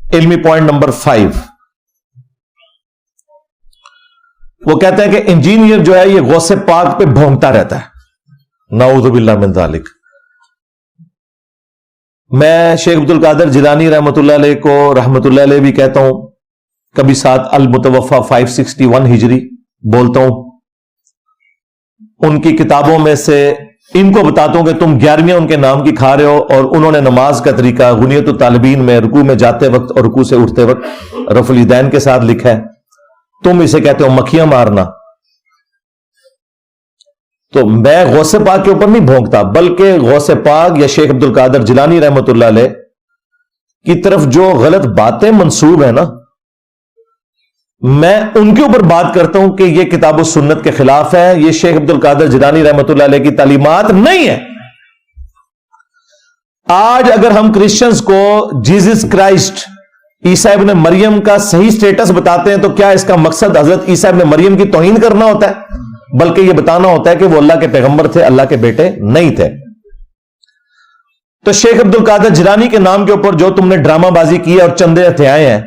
علمی point number 5، وہ کہتے ہیں کہ انجینئر جو ہے یہ غوث پاک پہ بھونکتا رہتا ہے، نعوذ باللہ من ذالک۔ میں شیخ عبد القادر جیلانی رحمۃ اللہ علیہ کو رحمۃ اللہ علیہ بھی کہتا ہوں، کبھی ساتھ المتوفا 561 ہجری بولتا ہوں۔ ان کی کتابوں میں سے ان کو بتاتا ہوں کہ تم 11ویں ان کے نام کی کھا رہے ہو، اور انہوں نے نماز کا طریقہ غنیت الطالبین میں رکوع میں جاتے وقت اور رکوع سے اٹھتے وقت رفع الیدین کے ساتھ لکھا ہے، تم اسے کہتے ہو مکھیاں مارنا۔ تو میں غوث پاک کے اوپر نہیں بھونکتا، بلکہ غوث پاک یا شیخ عبد القادر جیلانی رحمۃ اللہ علیہ کی طرف جو غلط باتیں منسوب ہیں نا، میں ان کے اوپر بات کرتا ہوں کہ یہ کتاب و سنت کے خلاف ہے، یہ شیخ عبد القادر جیلانی رحمۃ اللہ علیہ کی تعلیمات نہیں ہے۔ آج اگر ہم کرسچنز کو جیزس کرائسٹ عیسیٰ ابن مریم کا صحیح سٹیٹس بتاتے ہیں تو کیا اس کا مقصد حضرت عیسیٰ ابن مریم کی توہین کرنا ہوتا ہے؟ بلکہ یہ بتانا ہوتا ہے کہ وہ اللہ کے پیغمبر تھے، اللہ کے بیٹے نہیں تھے۔ تو شیخ عبد القادر جیلانی کے نام کے اوپر جو تم نے ڈرامہ بازی کی ہے اور چندے ہتھیائے ہیں،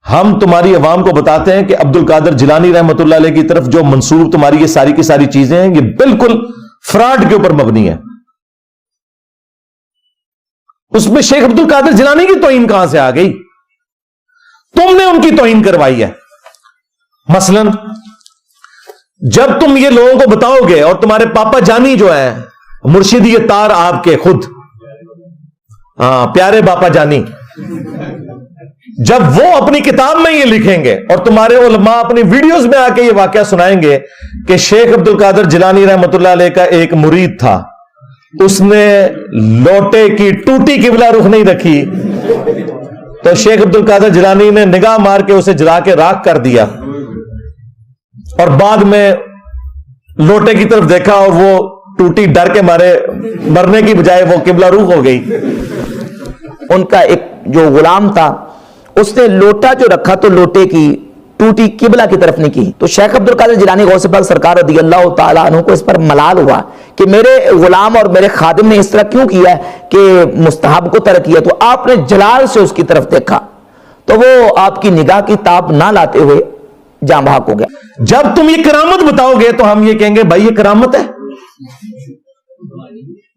ہم تمہاری عوام کو بتاتے ہیں کہ عبد القادر جیلانی رحمۃ اللہ علیہ کی طرف جو منسوب تمہاری یہ ساری کی ساری چیزیں ہیں، یہ بالکل فراڈ کے اوپر مبنی ہے۔ اس میں شیخ عبد القادر جیلانی کی توہین کہاں سے آ گئی؟ تم نے ان کی توہین کروائی ہے۔ مثلا جب تم یہ لوگوں کو بتاؤ گے، اور تمہارے پاپا جانی جو ہے مرشدی تار آپ کے خود، پیارے باپا جانی، جب وہ اپنی کتاب میں یہ لکھیں گے اور تمہارے علماء اپنی ویڈیوز میں آ کے یہ واقعہ سنائیں گے کہ شیخ عبد القادر جیلانی رحمۃ اللہ علیہ کا ایک مرید تھا، اس نے لوٹے کی ٹوٹی قبلہ رخ نہیں رکھی، تو شیخ عبد القادر جیلانی نے نگاہ مار کے اسے جلا کے راکھ کر دیا، اور بعد میں لوٹے کی طرف دیکھا اور وہ ٹوٹی ڈر کے مارے مرنے کی بجائے وہ قبلہ رخ ہو گئی۔ ان کا ایک جو غلام تھا، اس نے لوٹا جو رکھا تو لوٹے کی ٹوٹی قبلہ کی طرف نہیں کی، تو شیخ عبد القادر جیلانی غوث پاک سرکار رضی اللہ تعالیٰ عنہ کو اس پر ملال ہوا کہ میرے غلام اور میرے خادم نے اس طرح کیوں کیا کہ مستحب کو ترک کیا، تو آپ نے جلال سے اس کی طرف دیکھا تو وہ آپ کی نگاہ کی تاب نہ لاتے ہوئے جاں بحق ہو گیا۔ جب تم یہ کرامت بتاؤ گے تو ہم یہ کہیں گے بھائی یہ کرامت ہے،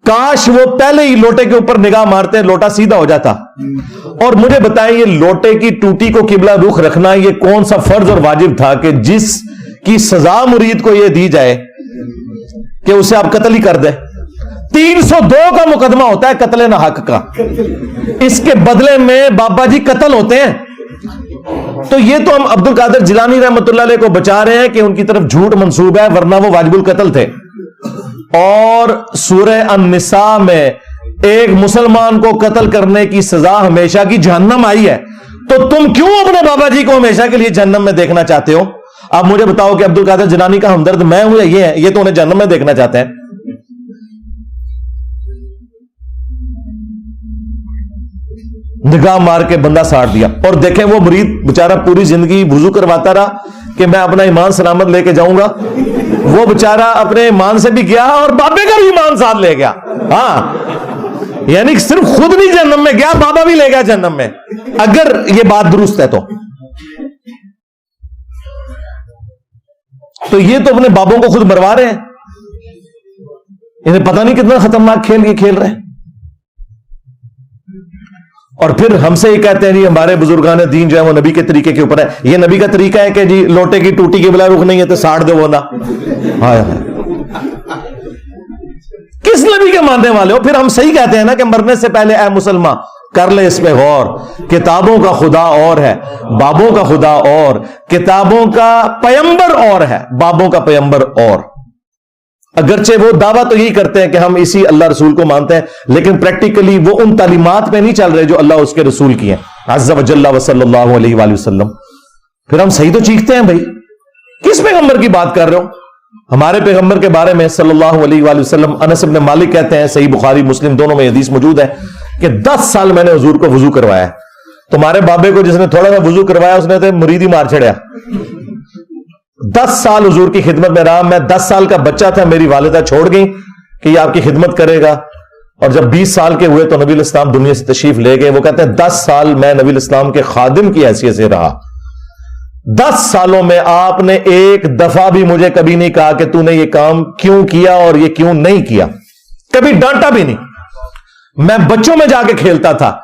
کاش وہ پہلے ہی لوٹے کے اوپر نگاہ مارتے لوٹا سیدھا ہو جاتا۔ اور مجھے بتائیں یہ لوٹے کی ٹوٹی کو قبلہ رخ رکھنا یہ کون سا فرض اور واجب تھا کہ جس کی سزا مرید کو یہ دی جائے کہ اسے آپ قتل ہی کر دیں؟ 302 کا مقدمہ ہوتا ہے قتل ناحق کا، اس کے بدلے میں بابا جی قتل ہوتے ہیں۔ تو یہ تو ہم عبد القادر جیلانی رحمۃ اللہ علیہ کو بچا رہے ہیں کہ ان کی طرف جھوٹ منسوب ہے، ورنہ وہ واجب القتل تھے۔ اور سورہ النساء میں ایک مسلمان کو قتل کرنے کی سزا ہمیشہ کی جہنم آئی ہے، تو تم کیوں اپنے بابا جی کو ہمیشہ کے لیے جہنم میں دیکھنا چاہتے ہو؟ اب مجھے بتاؤ کہ عبد القادر جیلانی کا ہمدرد میں ہوں یا یہ ہے؟ یہ تو انہیں جہنم میں دیکھنا چاہتے ہیں۔ نگاہ مار کے بندہ ساڑ دیا، اور دیکھیں وہ مرید بےچارہ پوری زندگی وضو کرواتا رہا کہ میں اپنا ایمان سلامت لے کے جاؤں گا، وہ بےچارہ اپنے ایمان سے بھی گیا اور بابے کا بھی ایمان ساتھ لے گیا۔ ہاں، یعنی صرف خود بھی جہنم میں گیا، بابا بھی لے گیا جہنم میں، اگر یہ بات درست ہے تو یہ تو اپنے بابوں کو خود مروا رہے ہیں، انہیں پتہ نہیں کتنا خطرناک کھیل یہ کھیل رہے ہیں۔ اور پھر ہم سے یہ کہتے ہیں جی ہمارے بزرگان دین جو ہے وہ نبی کے طریقے کے اوپر ہے۔ یہ نبی کا طریقہ ہے کہ جی لوٹے کی ٹوٹی کے بلا رخ نہیں ہے تو ساڑ دو وہ نہ۔ ہائے ہائے، کس نبی کے ماننے والے ہو؟ پھر ہم صحیح کہتے ہیں نا کہ مرنے سے پہلے اے مسلمان کر لے اس پہ غور، کتابوں کا خدا اور ہے، بابوں کا خدا اور، کتابوں کا پیمبر اور ہے، بابوں کا پیمبر اور۔ اگرچہ وہ دعویٰ تو یہی کرتے ہیں کہ ہم اسی اللہ رسول کو مانتے ہیں، لیکن پریکٹیکلی وہ ان تعلیمات پہ نہیں چل رہے جو اللہ اس کے رسول کی ہیں عز و جل و صلی اللہ علیہ وآلہ وسلم۔ پھر ہم صحیح تو چیختے ہیں بھائی، کس پیغمبر کی بات کر رہے ہو؟ ہمارے پیغمبر کے بارے میں صلی اللہ علیہ وآلہ وسلم انس بن مالک کہتے ہیں، صحیح بخاری مسلم دونوں میں حدیث موجود ہے کہ 10 سال میں نے حضور کو وضو کروایا ہے۔ تمہارے بابے کو جس نے تھوڑا سا وضو کروایا اس نے تو مرید ہی مار چھڑیا۔ 10 سال حضور کی خدمت میں رہا، میں 10 سال کا بچہ تھا، میری والدہ چھوڑ گئی کہ یہ آپ کی خدمت کرے گا، اور جب 20 سال کے ہوئے تو نبی الاسلام دنیا سے تشریف لے گئے. وہ کہتے ہیں 10 سال میں نبی الاسلام کے خادم کی حیثیت سے رہا. 10 سالوں میں آپ نے ایک دفعہ بھی مجھے کبھی نہیں کہا کہ تو نے یہ کام کیوں کیا اور یہ کیوں نہیں کیا. کبھی ڈانٹا بھی نہیں. میں بچوں میں جا کے کھیلتا تھا,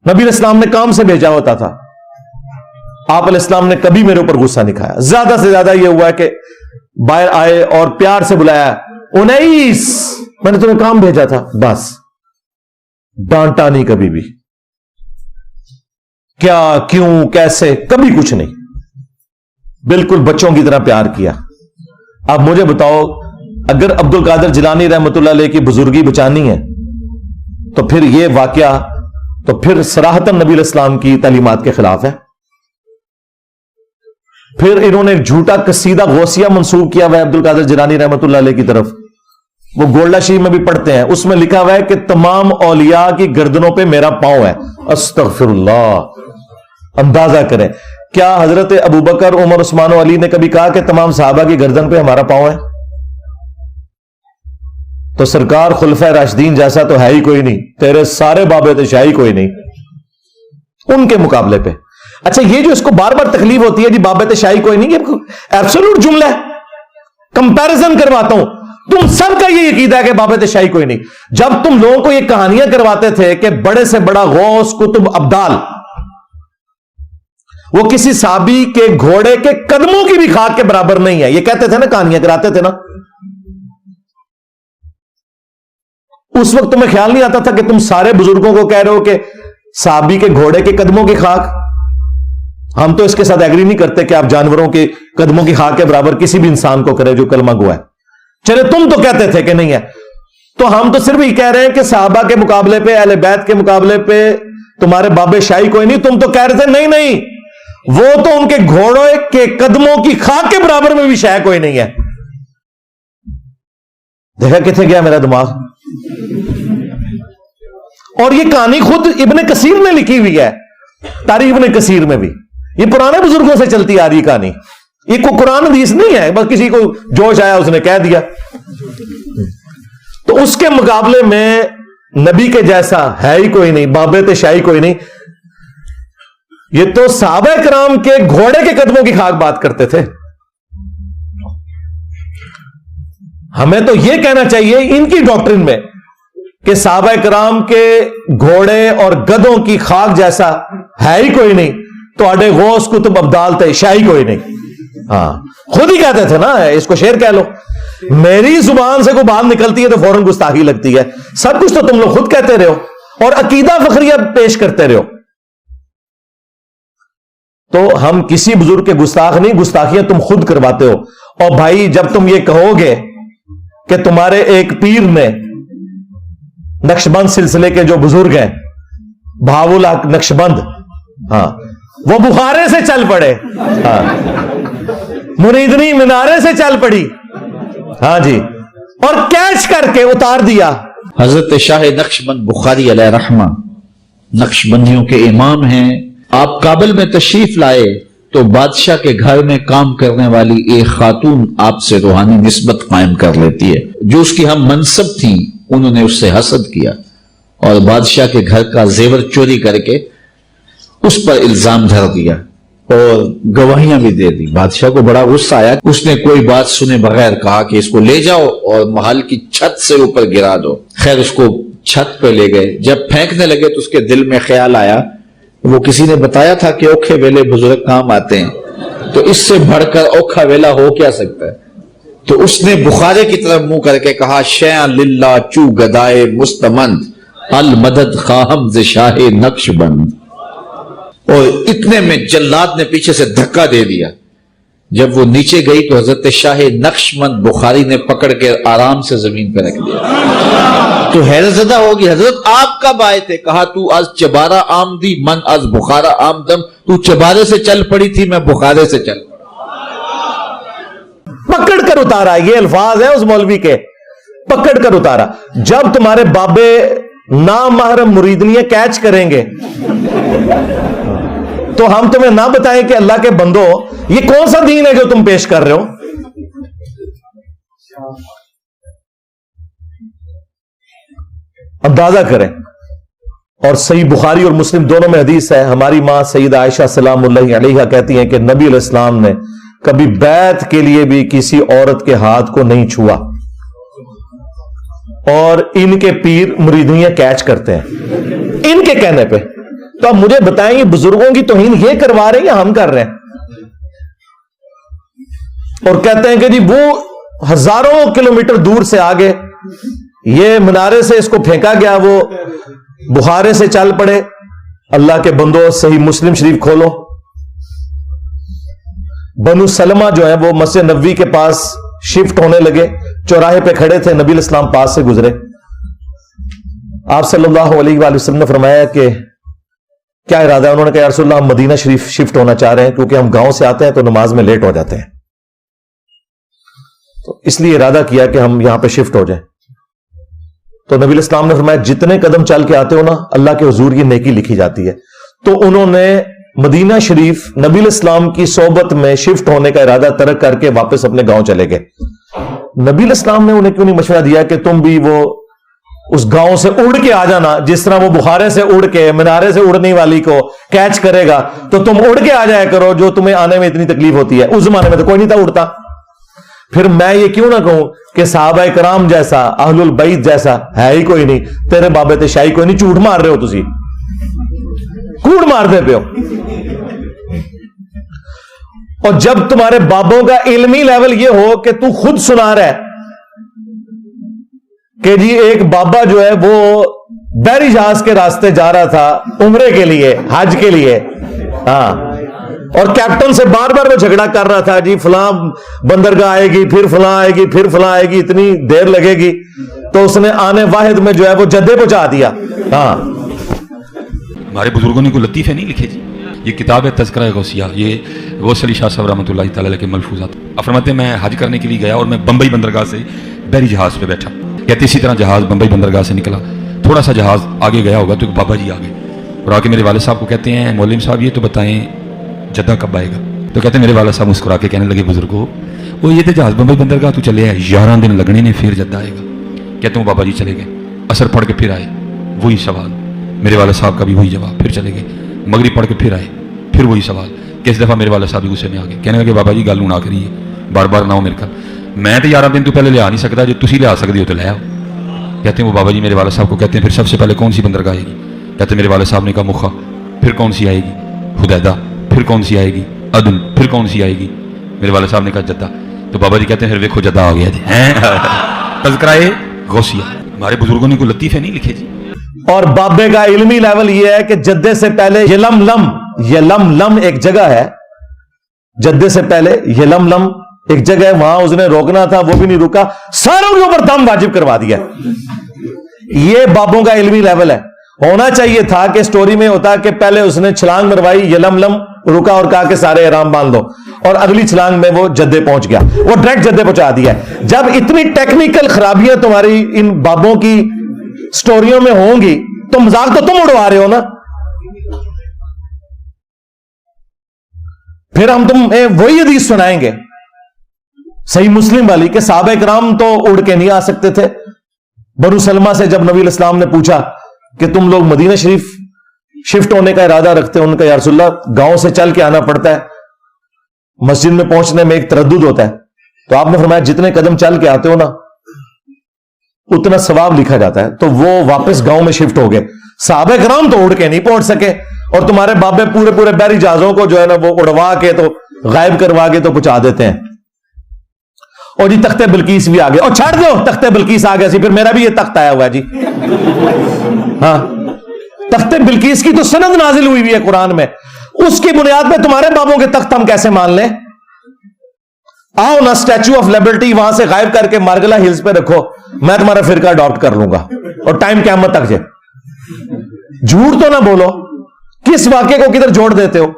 نبی الاسلام نے کام سے بھیجا ہوتا تھا. آپ علیہ السلام نے کبھی میرے اوپر غصہ نہیں کھایا. زیادہ سے زیادہ یہ ہوا کہ باہر آئے اور پیار سے بلایا, 19 میں نے تمہیں کام بھیجا تھا, بس. ڈانٹا نہیں کبھی بھی. کیا, کیوں, کیسے, کبھی کچھ نہیں. بالکل بچوں کی طرح پیار کیا. اب مجھے بتاؤ, اگر عبد القادر جیلانی رحمت اللہ علیہ کی بزرگی بچانی ہے تو پھر یہ واقعہ تو پھر صراحتاً نبی علیہ السلام کی تعلیمات کے خلاف ہے. پھر انہوں نے ایک جھوٹا قصیدہ غوثیہ منسوب کیا ہوا ہے عبد القادر جیلانی رحمت اللہ علیہ کی طرف. وہ گولڈا شریف میں بھی پڑھتے ہیں, اس میں لکھا ہوا ہے کہ تمام اولیاء کی گردنوں پہ میرا پاؤں ہے. استغفر اللہ. اندازہ کریں, کیا حضرت ابوبکر, عمر, عثمان و علی نے کبھی کہا کہ تمام صحابہ کی گردن پہ ہمارا پاؤں ہے؟ تو سرکار خلفۂ راشدین جیسا تو ہے ہی کوئی نہیں. تیرے سارے بابے تشاہی کوئی نہیں ان کے مقابلے پہ. اچھا, یہ جو اس کو بار بار تکلیف ہوتی ہے جی بابت شاہی کوئی نہیں, یہ ایبسولوٹ جملہ ہے. کمپیرزن کرواتا ہوں, تم سب کا یہ عقیدہ ہے کہ بابت شاہی کوئی نہیں. جب تم لوگوں کو یہ کہانیاں کرواتے تھے کہ بڑے سے بڑا غوث, قطب, ابدال, وہ کسی صحابی کے گھوڑے کے قدموں کی بھی خاک کے برابر نہیں ہے, یہ کہتے تھے نا, کہانیاں کراتے تھے نا, اس وقت تمہیں خیال نہیں آتا تھا کہ تم سارے بزرگوں کو کہہ رہے ہو کہ صحابی کے گھوڑے کے قدموں کی خاک. ہم تو اس کے ساتھ ایگری نہیں کرتے کہ آپ جانوروں کے قدموں کی خاک کے برابر کسی بھی انسان کو کرے جو کلمہ گوا ہے. چلے تم تو کہتے تھے کہ نہیں ہے, تو ہم تو صرف یہ کہہ رہے ہیں کہ صحابہ کے مقابلے پہ, اہل بیت کے مقابلے پہ تمہارے باب شاہی کوئی نہیں. تم تو کہہ رہے تھے نہیں نہیں, وہ تو ان کے گھوڑوں کے قدموں کی خاک کے برابر میں بھی شاہ کوئی نہیں ہے. دیکھا کتنے گیا میرا دماغ. اور یہ کہانی خود ابن کثیر نے لکھی ہوئی ہے, تاریخ ابن کثیر میں بھی. یہ پرانے بزرگوں سے چلتی آ رہی کہانی, یہ کوئی قرآن حدیث نہیں ہے, بس کسی کو جوش آیا اس نے کہہ دیا. تو اس کے مقابلے میں نبی کے جیسا ہے ہی کوئی نہیں, بابت شاہی کوئی نہیں. یہ تو صحابہ کرام کے گھوڑے کے قدموں کی خاک بات کرتے تھے. ہمیں تو یہ کہنا چاہیے ان کی ڈاکٹرن میں کہ صحابہ کرام کے گھوڑے اور گدوں کی خاک جیسا ہے ہی کوئی نہیں. تو اڈے غوث, قطب, ابدال تھے, شاہی کوئی نہیں. ہاں, خود ہی کہتے تھے نا, اس کو شعر کہہ لو. میری زبان سے کوئی بات نکلتی ہے تو فوراً گستاخی لگتی ہے. سب کچھ تو تم لوگ خود کہتے رہو اور عقیدہ فخریہ پیش کرتے رہو. تو ہم کسی بزرگ کے گستاخ نہیں, گستاخیاں تم خود کرواتے ہو. اور بھائی جب تم یہ کہو گے کہ تمہارے ایک پیر نے, نقشبند سلسلے کے جو بزرگ ہیں, بہاول حق نقشبند, ہاں, وہ بخارے سے چل پڑے, ہاں, مریدنی مینارے سے چل پڑی, ہاں جی, اور کیچ کر کے اتار دیا. حضرت شاہ نقشبند بخاری علیہ رحمہ نقشبندیوں کے امام ہیں. آپ کابل میں تشریف لائے تو بادشاہ کے گھر میں کام کرنے والی ایک خاتون آپ سے روحانی نسبت قائم کر لیتی ہے. جو اس کی ہم منصب تھی انہوں نے اس سے حسد کیا اور بادشاہ کے گھر کا زیور چوری کر کے اس پر الزام دھر دیا اور گواہیاں بھی دے دی. بادشاہ کو بڑا غصہ آیا. اس نے کوئی بات سنے بغیر کہا کہ اس کو لے جاؤ اور محل کی چھت سے اوپر گرا دو. خیر اس کو چھت پہ لے گئے. جب پھینکنے لگے تو اس کے دل میں خیال آیا, وہ کسی نے بتایا تھا کہ اوکھے ویلے بزرگ کام آتے ہیں, تو اس سے بڑھ کر اوکھا ویلا ہو کیا سکتا ہے. تو اس نے بخارے کی طرف منہ کر کے کہا, شیعہ للہ چو گدائے مستمند المدد خواہم ز شاہ نقش بند. اور اتنے میں جلاد نے پیچھے سے دھکا دے دیا. جب وہ نیچے گئی تو حضرت شاہ نقشبند بخاری نے پکڑ کے آرام سے زمین پہ رکھ دیا. تو حیرت زدہ ہوگی, حضرت آپ کب آئے تھے؟ کہا تو از چبارہ آمدی من از بخارا آمدم. تو چبارے سے چل پڑی تھی, میں بخارے سے چل پڑا. پکڑ کر اتارا. یہ الفاظ ہیں اس مولوی کے, پکڑ کر اتارا. جب تمہارے بابے نامحرم مریدنیاں کیچ کریں گے تو ہم تمہیں نہ بتائیں کہ اللہ کے بندو یہ کون سا دین ہے جو تم پیش کر رہے ہو. اندازہ کریں. اور صحیح بخاری اور مسلم دونوں میں حدیث ہے, ہماری ماں سیدہ عائشہ سلام اللہ علیہا کہتی ہیں کہ نبی علیہ السلام نے کبھی بیعت کے لیے بھی کسی عورت کے ہاتھ کو نہیں چھوا, اور ان کے پیر مریدیاں کیچ کرتے ہیں ان کے کہنے پہ. تو اب مجھے بتائیں, یہ بزرگوں کی توہین یہ کروا رہے ہیں یا ہم کر رہے ہیں؟ اور کہتے ہیں کہ جی وہ ہزاروں کلومیٹر دور سے آگے, یہ منارے سے اس کو پھینکا گیا, وہ بخارے سے چل پڑے. اللہ کے بندو صحیح مسلم شریف کھولو, بنو سلمہ جو ہے وہ مسجد نبوی کے پاس شفٹ ہونے لگے, چوراہے پہ کھڑے تھے, نبی علیہ السلام پاس سے گزرے. آپ صلی اللہ علیہ وآلہ وسلم نے فرمایا کہ کیا ارادہ ہے؟ انہوں نے کہا یا رسول اللہ ہم مدینہ شریف شفٹ ہونا چاہ رہے ہیں, کیونکہ ہم گاؤں سے آتے ہیں تو نماز میں لیٹ ہو جاتے ہیں, تو اس لیے ارادہ کیا کہ ہم یہاں پہ شفٹ ہو جائیں. تو نبی علیہ السلام نے فرمایا جتنے قدم چل کے آتے ہو نا, اللہ کے حضور یہ نیکی لکھی جاتی ہے. تو انہوں نے مدینہ شریف نبی علیہ السلام کی صحبت میں شفٹ ہونے کا ارادہ ترک کر کے واپس اپنے گاؤں چلے گئے. نبی علیہ السلام نے انہیں کیوں نہیں مشورہ دیا کہ تم بھی وہ اس گاؤں سے اڑ کے آ جانا, جس طرح وہ بخارے سے اڑ کے منارے سے اڑنے والی کو کیچ کرے گا, تو تم اڑ کے آ جایا کرو جو تمہیں آنے میں اتنی تکلیف ہوتی ہے. اس زمانے میں تو کوئی نہیں تھا اڑتا. پھر میں یہ کیوں نہ کہوں کہ صحابہ کرام جیسا, اہل البیت جیسا ہے ہی کوئی نہیں. تیرے بابے تے شاہی کوئی نہیں, جھوٹ مار رہے ہو تسی, کوڑ مار دے پہ ہو. اور جب تمہارے بابوں کا علمی لیول یہ ہو کہ تو خود سنا رہا ہے کہ جی ایک بابا جو ہے وہ بحری جہاز کے راستے جا رہا تھا عمرے کے لیے, حج کے لیے, ہاں, اور کیپٹن سے بار بار وہ جھگڑا کر رہا تھا, جی فلاں بندرگاہ آئے گی, پھر فلاں آئے گی, پھر فلاں آئے گی, اتنی دیر لگے گی. تو اس نے آنے واحد میں جو ہے وہ جدے پہنچا دیا. ہاں, ہمارے بزرگوں نے کوئی لطیفے نہیں لکھے جی. یہ کتاب ہے تذکرہ غوثیہ, یہ غوث علی شاہ صاحب رحمۃ اللہ تعالی علیہ کے ملفوظات. فرماتے ہیں میں حج کرنے کے لیے گیا اور میں بمبئی بندرگاہ سے بحری جہاز پہ بیٹھا. کہتے اسی طرح جہاز بمبئی بندرگاہ سے نکلا, تھوڑا سا جہاز آگے گیا ہوگا تو بابا جی آگے, اور آ کے میرے والد صاحب کو کہتے ہیں مولوی صاحب یہ تو بتائیں جدہ کب آئے گا؟ تو کہتے ہیں میرے والد صاحب مسکرا کے کہنے لگے بزرگوں وہ یہ تو جہاز بمبئی بندرگاہ تو چلے ہیں 11 دن لگنے نے پھر جدہ آئے گا. کہتے ہیں بابا جی چلے گئے, اثر پڑھ کے پھر آئے, وہی سوال. میرے والد صاحب کا بھی وہی جواب, پھر چلے گئے, مغرب پڑھ کے پھر آئے, پھر وہی سوال. کہ اس دفعہ میرے والد صاحب بھی غصے میں آ گئے, کہنے لگے بابا جی گل نہ کریے, بار بار نہ ہو میرے گھر, میں تو 11 دن تو پہلے لیا نہیں سکتا, جو تسی لیا سکتے ہو تو لے آؤ. کہتے ہیں وہ بابا جی میرے والد صاحب کو کہتے ہیں پھر سب سے پہلے کون سی بندرگاہ آئے گی؟ کہتے ہیں میرے والد صاحب نے کہا مکھا. پھر کون سی آئے گی؟ حدیدہ. پھر کون سی آئے گی؟ عدن. پھر کون سی آئے گی؟ میرے والد صاحب نے کہا جدہ. تو بابا جی کہتے ہیں پھر ویکھو جدہ آ گیا جی. تذکرہ غوثیہ, ہمارے بزرگوں نے کوئی لطیفے نہیں لکھے جی. اور بابے کا علمی لیول یہ ہے کہ جدے سے پہلے یلملم ایک جگہ ہے, جدے سے پہلے یلملم ایک جگہ ہے, وہاں اس نے روکنا تھا, وہ بھی نہیں رکا, ساروں کے اوپر دم واجب کروا دیا. یہ بابوں کا علمی لیول ہے. ہونا چاہیے تھا کہ سٹوری میں ہوتا کہ پہلے اس نے چھلانگ مروائی, یلملم رکا اور کہا کہ سارے احرام باندھ دو, اور اگلی چھلانگ میں وہ جدے پہنچ گیا, وہ ڈائریکٹ جدے پہنچا دیا. جب اتنی ٹیکنیکل خرابیاں تمہاری ان بابوں کی سٹوریوں میں ہوں گی تو مذاق تو تم اڑوا رہے ہو نا. پھر ہم تمہیں وہی حدیث سنائیں گے صحیح مسلم والی کہ صحابہ کرام تو اڑ کے نہیں آ سکتے تھے. بنو سلمہ سے جب نبی علیہ السلام نے پوچھا کہ تم لوگ مدینہ شریف شفٹ ہونے کا ارادہ رکھتے ہیں, ان کا یا رسول اللہ گاؤں سے چل کے آنا پڑتا ہے, مسجد میں پہنچنے میں ایک تردد ہوتا ہے. تو آپ نے فرمایا جتنے قدم چل کے آتے ہو نا اتنا ثواب لکھا جاتا ہے. تو وہ واپس گاؤں میں شفٹ ہو گئے. صحابہ کرام تو اڑ کے نہیں پہنچ سکے, اور تمہارے بابے پورے بحری جہازوں کو جو ہے نا وہ اڑوا کے تو غائب کروا کے تو پہنچا دیتے ہیں. اور جی تخت بلقیس بھی آ گئے, اور چھاڑ دو تخت بلقیس آ گیا سی, پھر میرا بھی یہ تخت آیا ہوا ہے جی. ہاں, تخت بلقیس کی تو سند نازل ہوئی ہے قرآن میں, اس کی بنیاد پہ تمہارے بابوں کے تخت ہم کیسے مان لیں؟ آؤ نا اسٹیچو آف لبرٹی وہاں سے غائب کر کے مارگلا ہلز پہ رکھو, میں تمہارا فرقہ اڈاپٹ کر لوں گا, اور ٹائم قیامت تک جائے. جھوٹ تو نہ بولو, کس واقعے کو کدھر جوڑ دیتے ہو؟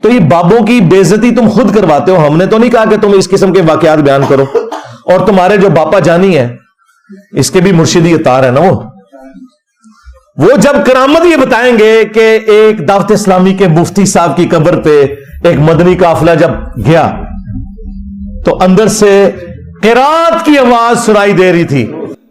تو یہ بابوں کی بے عزتی تم خود کرواتے ہو. ہم نے تو نہیں کہا کہ تم اس قسم کے واقعات بیان کرو. اور تمہارے جو باپا جانی ہے اس کے بھی مرشدی اطار ہے نا, وہ جب کرامت یہ بتائیں گے کہ ایک دعوت اسلامی کے مفتی صاحب کی قبر پہ ایک مدنی قافلہ جب گیا تو اندر سے قرات کی آواز سنائی دے رہی تھی,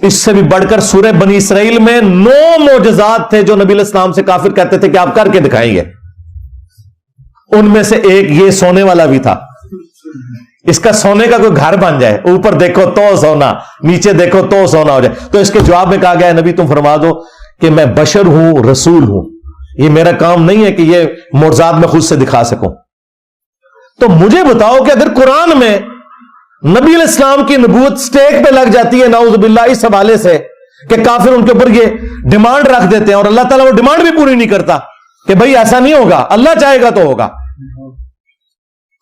اس سے بھی بڑھ کر سورہ بنی اسرائیل میں 9 معجزات تھے جو نبی علیہ السلام سے کافر کہتے تھے کہ آپ کر کے دکھائیں گے. ان میں سے ایک یہ سونے والا بھی تھا. اس کا سونے کا کوئی گھر بن جائے, اوپر دیکھو تو سونا, نیچے دیکھو تو سونا ہو جائے. تو اس کے جواب میں کہا گیا نبی تم فرما دو کہ میں بشر ہوں, رسول ہوں, یہ میرا کام نہیں ہے کہ یہ معجزات میں خود سے دکھا سکوں. تو مجھے بتاؤ کہ اگر قرآن میں نبی علیہ السلام کی نبوت سٹیک پہ لگ جاتی ہے نعوذ باللہ اس حوالے سے کہ کافر ان کے اوپر یہ ڈیمانڈ رکھ دیتے ہیں اور اللہ تعالیٰ وہ ڈیمانڈ بھی پوری نہیں کرتا کہ بھائی ایسا نہیں ہوگا, اللہ چاہے گا تو ہوگا,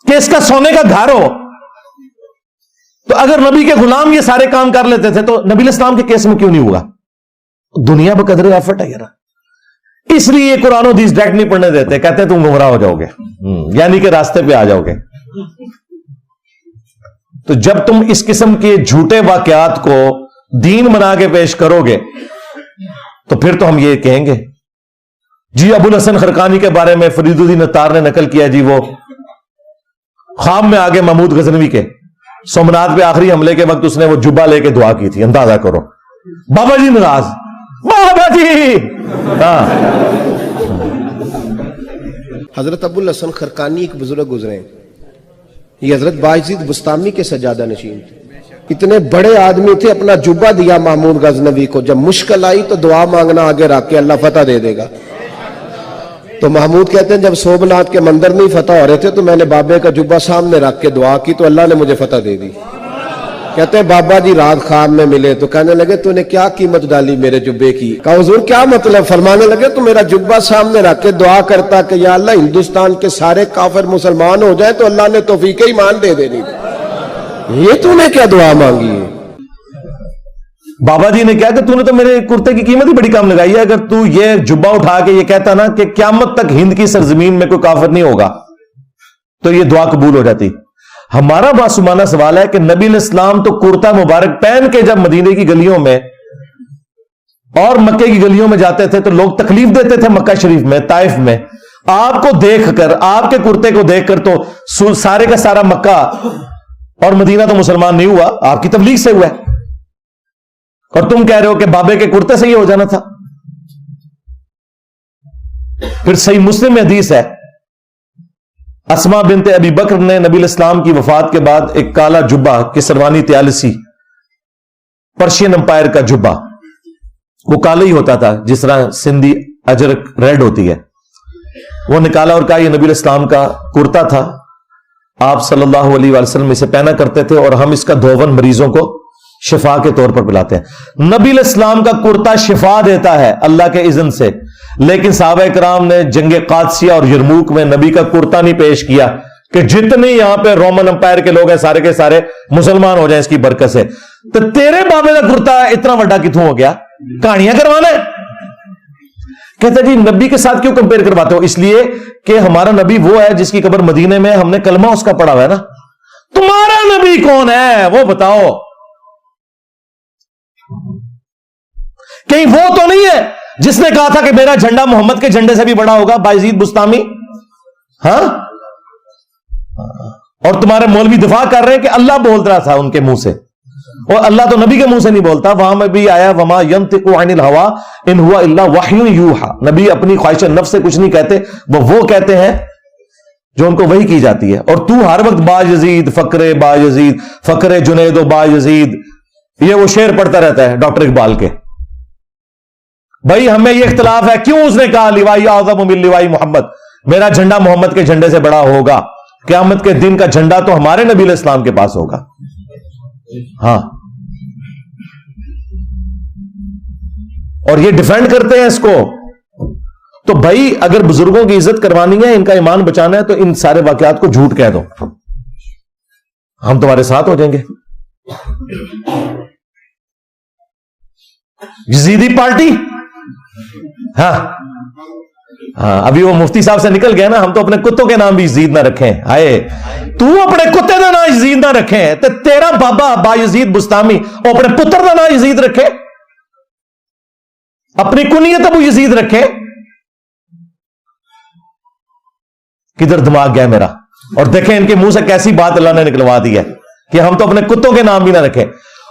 کہ اس کا سونے کا گھر ہو. تو اگر نبی کے غلام یہ سارے کام کر لیتے تھے تو نبی علیہ السلام کے کیس میں کیوں نہیں ہوا؟ دنیا بقدر ایفرٹ ہے یار. اس لیے یہ قرآن و حدیث ڈائریکٹ نہیں پڑھنے دیتے, کہتے ہیں تم گمراہ ہو جاؤ گے, یعنی کہ راستے پہ آ جاؤ گے. تو جب تم اس قسم کے جھوٹے واقعات کو دین بنا کے پیش کرو گے تو پھر تو ہم یہ کہیں گے جی ابو الحسن خرقانی کے بارے میں فرید الدین عطار نے نقل کیا جی وہ خواب میں آگے محمود غزنوی کے سومنات پہ آخری حملے کے وقت اس نے وہ جبہ لے کے دعا کی تھی. اندازہ کرو, بابا جی ناراض, بابا جی. حضرت ابو الحسن خرقانی ایک بزرگ گزرے, یہ حضرت باعزید بستامی کے سجادہ نشین تھے. اتنے بڑے آدمی تھے, اپنا جبہ دیا محمود غزنوی کو, جب مشکل آئی تو دعا مانگنا آگے رکھ کے اللہ فتح دے دے گا. تو محمود کہتے ہیں جب سومنات کے مندر نہیں فتح ہو رہے تھے تو میں نے بابے کا جبہ سامنے رکھ کے دعا کی تو اللہ نے مجھے فتح دے دی. کہتے ہیں بابا جی رات خواب میں ملے تو کہنے لگے تو نے کیا قیمت ڈالی میرے جبے کی؟ کہا حضور کیا مطلب؟ فرمانے لگے تو میرا جبہ سامنے رکھ کے دعا کرتا کہ یا اللہ ہندوستان کے سارے کافر مسلمان ہو جائیں تو اللہ نے توفیق ایمان دے دینی. یہ تو نے کیا دعا مانگی ہے؟ بابا جی نے کہا کہ تو نے تو میرے کرتے کی قیمت ہی بڑی کم لگائی ہے. اگر تو یہ جبہ اٹھا کے یہ کہتا نا کہ قیامت تک ہند کی سرزمین میں کوئی کافر نہیں ہوگا تو یہ دعا قبول ہو جاتی. ہمارا معصومانہ سوال ہے کہ نبی علیہ السلام تو کرتا مبارک پہن کے جب مدینے کی گلیوں میں اور مکے کی گلیوں میں جاتے تھے تو لوگ تکلیف دیتے تھے مکہ شریف میں, طائف میں. آپ کو دیکھ کر, آپ کے کرتے کو دیکھ کر تو سارے کا سارا مکہ اور مدینہ تو مسلمان نہیں ہوا, آپ کی تبلیغ سے ہوا ہے. اور تم کہہ رہے ہو کہ بابے کے کرتے سے یہ ہو جانا تھا. پھر صحیح مسلم میں حدیث ہے, اسما بنت ابی بکر نے نبی علیہ السلام کی وفات کے بعد ایک کالا جبہ کسروانی طیالسی پرشین امپائر کا جبہ, وہ کالا ہی ہوتا تھا جس طرح سندھی اجرک ریڈ ہوتی ہے, وہ نکالا اور کہا یہ نبی علیہ السلام کا کرتا تھا, آپ صلی اللہ علیہ وآلہ وسلم اسے پہنا کرتے تھے اور ہم اس کا دھوون مریضوں کو شفا کے طور پر پلاتے ہیں. نبی علیہ السلام کا کرتا شفا دیتا ہے اللہ کے اذن سے, لیکن صحابہ کرام نے جنگ قادسیہ اور یرموک میں نبی کا کرتا نہیں پیش کیا کہ جتنے یہاں پہ رومن امپائر کے لوگ ہیں سارے کے سارے مسلمان ہو جائیں اس کی برکت سے. تو تیرے بابے کا کرتا اتنا بڑا کتوں ہو گیا, کہانیاں کروانا ہے. کہتا جی نبی کے ساتھ کیوں کمپیئر کرواتے ہو؟ اس لیے کہ ہمارا نبی وہ ہے جس کی قبر مدینے میں, ہم نے کلمہ اس کا پڑھا ہوا ہے نا. تمہارا نبی کون ہے وہ بتاؤ. کہیں وہ تو نہیں ہے جس نے کہا تھا کہ میرا جھنڈا محمد کے جھنڈے سے بھی بڑا ہوگا, باعزید بستامی؟ ہاں, اور تمہارے مولوی دفاع کر رہے ہیں کہ اللہ بول رہا تھا ان کے منہ سے, اور اللہ تو نبی کے منہ سے نہیں بولتا. وہاں میں بھی آیا وما ينطق عن الهوى ان هو الا وحی یوحى, نبی اپنی خواہش نفس سے کچھ نہیں کہتے, وہ کہتے ہیں جو ان کو وحی کی جاتی ہے. اور تو ہر وقت با یزید فقر با یزید فقر جنید و با یزید, یہ وہ شعر پڑھتا رہتا ہے ڈاکٹر اقبال کے. بھائی ہمیں یہ اختلاف ہے, کیوں اس نے کہا لوائی اعظم من لوائی محمد, میرا جھنڈا محمد کے جھنڈے سے بڑا ہوگا, قیامت کے دن کا جھنڈا تو ہمارے نبی علیہ السلام کے پاس ہوگا. ہاں, اور یہ ڈیفینڈ کرتے ہیں اس کو. تو بھائی اگر بزرگوں کی عزت کروانی ہے, ان کا ایمان بچانا ہے, تو ان سارے واقعات کو جھوٹ کہہ دو, ہم تمہارے ساتھ ہو جائیں گے. یزیدی پارٹی, ہاں ابھی وہ مفتی صاحب سے نکل گیا نا, ہم تو اپنے کتوں کے نام بھی یزید نہ رکھیں. ہائے تو اپنے کتے کا نام یزید نہ رکھیں, تو تیرا بابا با یزید بستامی وہ اپنے پتر کا نام یزید رکھے, اپنی کنیت ابو یزید رکھے. کدھر دماغ گیا میرا. اور دیکھیں ان کے منہ سے کیسی بات اللہ نے نکلوا دی ہے کہ ہم تو اپنے کتوں کے نام بھی نہ رکھیں.